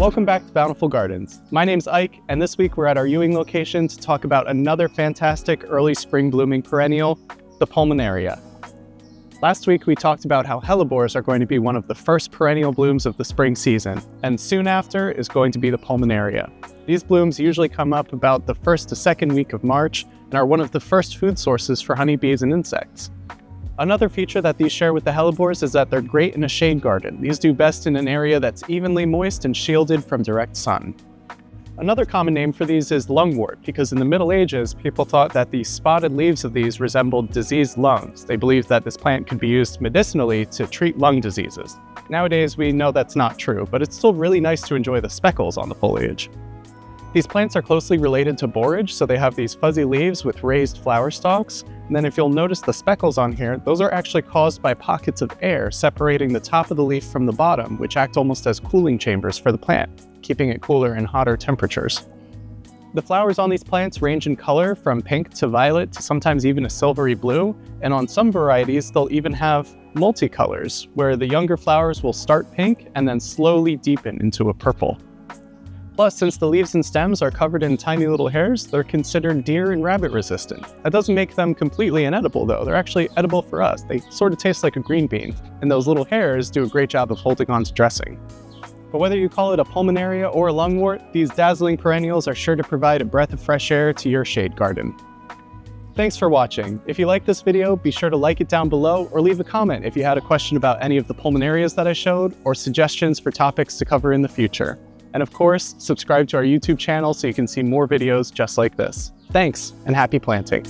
Welcome back to Bountiful Gardens. My name's Ike, and this week we're at our Ewing location to talk about another fantastic early spring blooming perennial, the Pulmonaria. Last week we talked about how Hellebores are going to be one of the first perennial blooms of the spring season, and soon after is going to be the Pulmonaria. These blooms usually come up about the first to second week of March and are one of the first food sources for honeybees and insects. Another feature that these share with the Hellebores is that they're great in a shade garden. These do best in an area that's evenly moist and shielded from direct sun. Another common name for these is Lungwort, because in the Middle Ages, people thought that the spotted leaves of these resembled diseased lungs. They believed that this plant could be used medicinally to treat lung diseases. Nowadays, we know that's not true, but it's still really nice to enjoy the speckles on the foliage. These plants are closely related to borage, so they have these fuzzy leaves with raised flower stalks. And then if you'll notice the speckles on here, those are actually caused by pockets of air separating the top of the leaf from the bottom, which act almost as cooling chambers for the plant, keeping it cooler in hotter temperatures. The flowers on these plants range in color from pink to violet to sometimes even a silvery blue, and on some varieties they'll even have multicolors, where the younger flowers will start pink and then slowly deepen into a purple. Plus, since the leaves and stems are covered in tiny little hairs, they're considered deer and rabbit resistant. That doesn't make them completely inedible though, they're actually edible for us. They sort of taste like a green bean, and those little hairs do a great job of holding on to dressing. But whether you call it a Pulmonaria or a Lungwort, these dazzling perennials are sure to provide a breath of fresh air to your shade garden. Thanks for watching. If you liked this video, be sure to like it down below or leave a comment if you had a question about any of the Pulmonarias that I showed or suggestions for topics to cover in the future. And of course, subscribe to our YouTube channel so you can see more videos just like this. Thanks, and happy planting.